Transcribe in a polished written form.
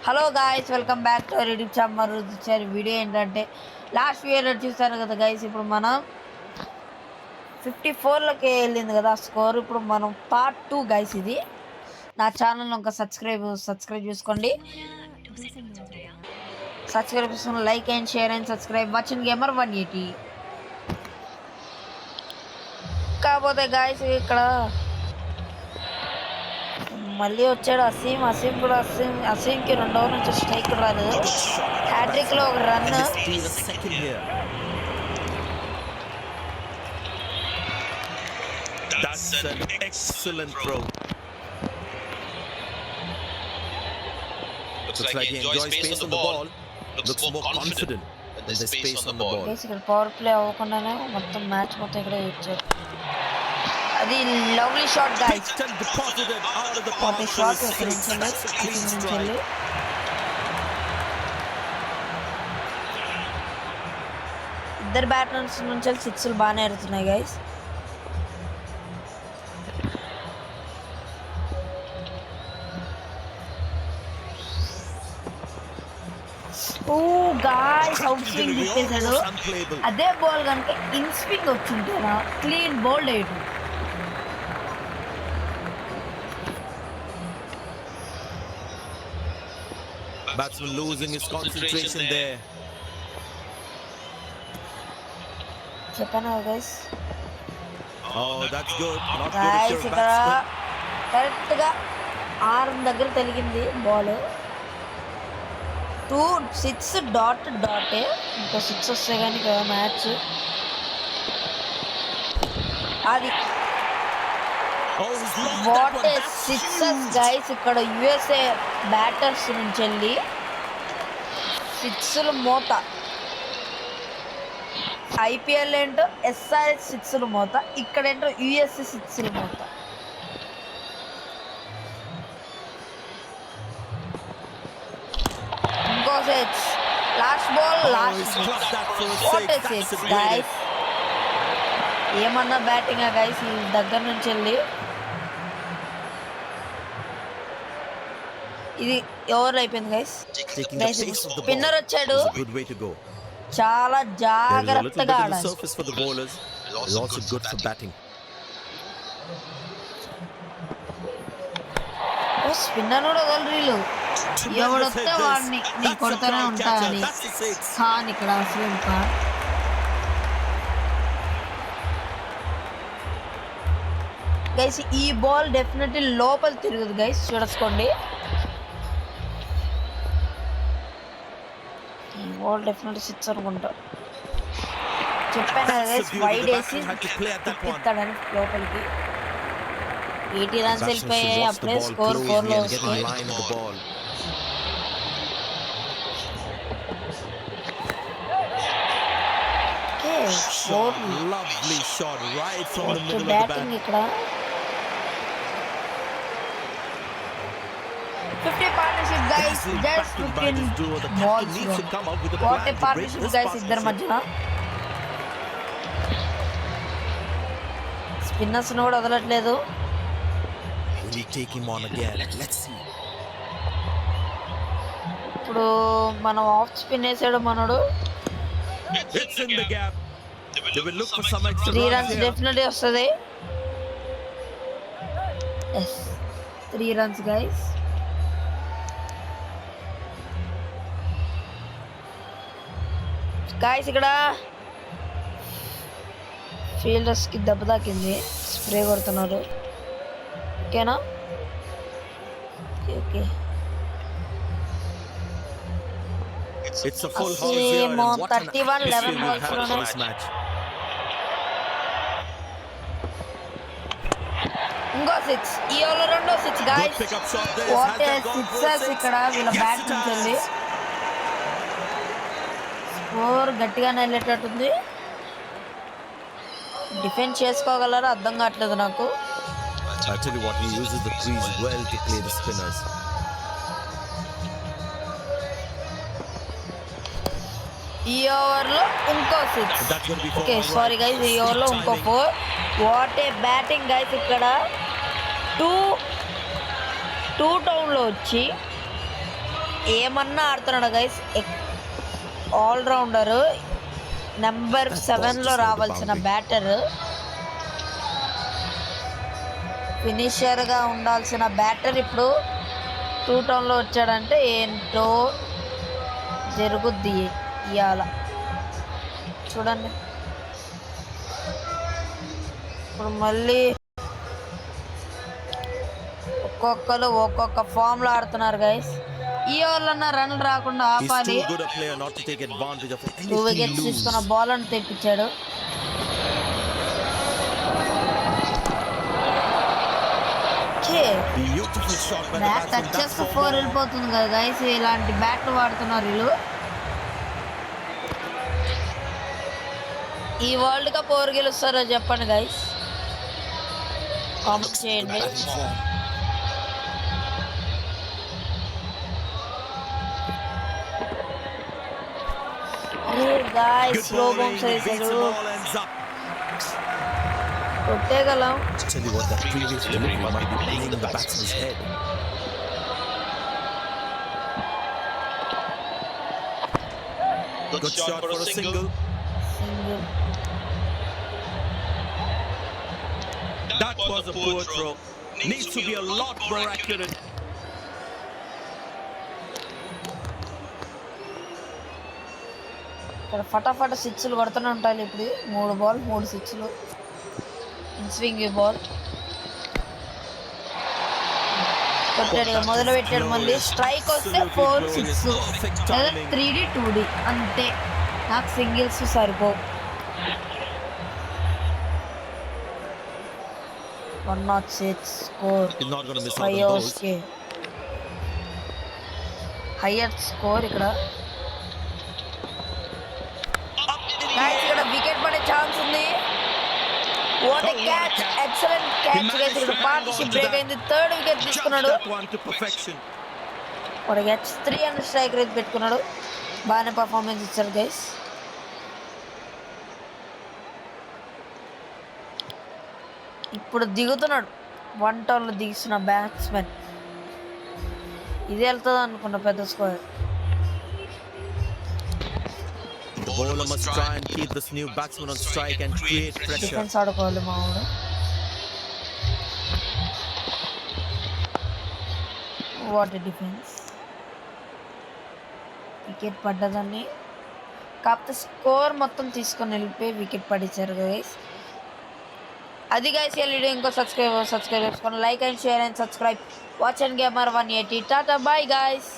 Hello guys, welcome back to our YouTube channel. వచ్చారు video ఏంటంటే last video చూస్తారు కదా గైస్. ఇప్పుడు మనం 54లోకి వెళ్ళింది కదా స్కోర్. ఇప్పుడు మనం పార్ట్ 2 గైస్. ఇది నా ఛానల్ ఇంకా సబ్స్క్రైబ్ చేసుకోండి. సబ్స్క్రైబ్ చేసుకుని like and share and subscribe. Watching gamer 180. కాకపోతే గాయస్ ఇక్కడ మళ్ళీ వచ్చాడు అసీం కూడా. అసీంకి 2 ఓవర్ నుంచి స్ట్రైక్ రాలేదు. హ్యాట్రిక్లో ఒక run. That's an excellent throw. Looks like he enjoys space on the ball. Looks more confident when there's space on the ball. ఇక్కడ power play అవ్వకుండానే మొత్తం మ్యాచ్ మొత్తం ఇక్కడ ఇచ్చారు. అది లవ్లీ షాట్ గైస్. ఒక షాట్ నుంచి ఇద్దరు బ్యాటర్స్ నుంచి 6లు బాగానే ఎడుతున్నాయి గైస్. ఓ గాయ్స్, అవుట్ స్వింగ్ ఇచ్చేసాడు. అదే బాల్ కనుక ఇన్ స్వింగ్ వచ్చింటేనా క్లీన్ బౌల్డ్ అయ్యాడు. Batsman losing his concentration there. చెప్పాను guys. Oh, that's good. Not good guys if you're a ఇక్కడ batsman. కరెక్ట్గా ఆర్మ్ దగ్గర తగిలింది బాల్. 2 6 డాట్. ఇంకో 6 వస్తే కానీ మ్యాచ్ అది. What a sixes guys. ఇక్కడ యుఎస్ఏ బ్యాటర్స్ నుంచి వెళ్ళి 6లు మోత. ఐపీఎల్ ఏంటో ఎస్ఆర్ఎస్ 6లు మోత, ఇక్కడేంటో యుఎస్ఏ 6లు మోత. ఇంకో 6 last ball. What a 6 guys. ఏమన్నా బ్యాటింగా గైస్ ఈ దగ్గర నుంచి వెళ్ళి. ఇది ఓవర్ అయిపోయింది గైస్. స్పిన్నర్ వచ్చాడు. చాలా జాగ్రత్తగా ఆడాలి. స్పిన్నర్ కూడా వదలరు. ఎవడొస్తే వాడిని నీ కొడుతూనే ఉంటాను. ఖాన్ ఇక్కడ అసలు ఖాన్. గైస్ ఈ బాల్ డెఫినెట్లీ లోపల తిరగదు గైస్, చూసుకోండి. ఈ బాల్ డెఫినెట్లీ 6 అనుకుంటా. చెప్పాను కదా గైస్, వైడ్ వేసి తిప్పిస్తాడని లోపలికి. 80 రన్స్ వెళ్ళిపోయాయి. అప్పుడే స్కోర్ 4లో వస్తుంది. బ్యాటింగ్ ఇక్కడ 50 partnership guys. Just 15 balls. What a partnership guys ఇద్దరి మధ్యన. స్పిన్నర్స్ కూడా వదలట్లేదు. ఇప్పుడు మనం ఆఫ్ స్పిన్ వేసాడు మనోడు. 3 రన్స్ డెఫినెట్లీ వస్తుంది. 3 రన్స్ గైస్. గాయస్ ఇక్కడ ఫీల్డర్స్కి దెబ్బ తాకింది. స్ప్రే కొడుతున్నారు. ఓకేనా? Okay. It's a full house here and what an 31 11 atmosphere we've had for this match. ఇంకో 6. ఈ ఓవర్లో రెండో 6 గాయ్స్. వాట్ ఏ సిక్సెస్ ఇక్కడ వీళ్ళ బ్యాట్ నుంచి వెళ్ళి. స్కోర్ గట్టిగానే వెళ్ళేటట్టుంది. డిఫెన్స్ చేసుకోగలరా అర్థం కావట్లేదు నాకు. I tell you what, he uses the crease well to play the spinners. ఈ ఓవర్లో ఇంకో 6. ఓకే సారీ గైస్, ఈ ఓవర్లో ఇంకో 4. What a batting guys. ఇక్కడ 2 టౌన్లో వచ్చి ఏమన్నా ఆడుతున్నాడు గైస్. ఆల్రౌండరు నెంబర్ 7లో రావాల్సిన బ్యాటర్, ఫినిషర్గా ఉండాల్సిన బ్యాటర్ ఇప్పుడు 2 టౌన్లో వచ్చాడంటే ఏంటో జరుగుద్ది ఇవాళ. చూడండి ఇప్పుడు మళ్ళీ ఒక్కొక్కరు ఒక్కొక్క ఫామ్లో ఆడుతున్నారు గైస్. ఈ ఓవర్లన్నా రన్ రాకుండా ఆపాలి. 2 వికెట్స్ తీసుకున్న బౌలర్ని తెప్పించాడు. బ్యాట్ టచ్ చేస్తే 4 వెళ్ళిపోతుంది కదా గైస్. ఇలాంటి బ్యాట్లు వాడుతున్నారు వీళ్ళు. ఈ వరల్డ్ కప్ ఎవరు గెలుస్తారో చెప్పండి గైస్, కామెంట్ చేయండి. గాయ్స్ స్లో బౌన్స్ వేసాడు, కొట్టేగలం. Good shot for a single. That was a poor throw. Needs to be a lot more accurate. ఇక్కడ ఫటాఫట 6లు కొడుతూనే ఉంటాయి. ఇప్పుడు 3 బాల్ 3 6లు. ఇన్ స్వింగ్ బాల్ కొట్టాడు, మొదలు పెట్టాడు. మళ్ళీ స్ట్రైక్ వస్తే 4 6 లేదా 3D 2D అంతే. నాకు సింగిల్స్ సరిపోవు. 106 స్కోర్, 5 ఓవర్స్కి హైయెస్ట్ స్కోర్. ఇక్కడ ఇక్కడ వికెట్ పడే ఛాన్స్ ఉంది. What a catch, excellent catch guys. ఇక్కడ పార్ట్నర్షిప్ బ్రేక్ అయింది. 3rd వికెట్ తీసుకున్నాడు. వాడు క్యాచ్ 3 అండ్ స్ట్రైక్ రేట్ పెట్టుకున్నాడు. బాగానే పర్ఫార్మెన్స్ ఇచ్చారు గైస్. ఇప్పుడు దిగుతున్నాడు 1 టౌన్లో దిగుతున్న బ్యాట్స్మెన్. ఇది వెళ్తుంది అనుకున్నా పెద్ద score. The bowler must try and keep this new batsman on strike and create pressure. Defence ఆడుకోవాలి మామూలు. What defence. వికెట్ పడ్డదని కాకపోతే స్కోర్ మొత్తం తీసుకొని వెళ్ళిపోయి వికెట్ పడిచ్చారు గైస్. అది గైస్ ఈ వీడియో. ఇంకో సబ్స్క్రైబ్ చేసుకోండి. Like and share and subscribe. Watch and gamer 180. Tata bye guys.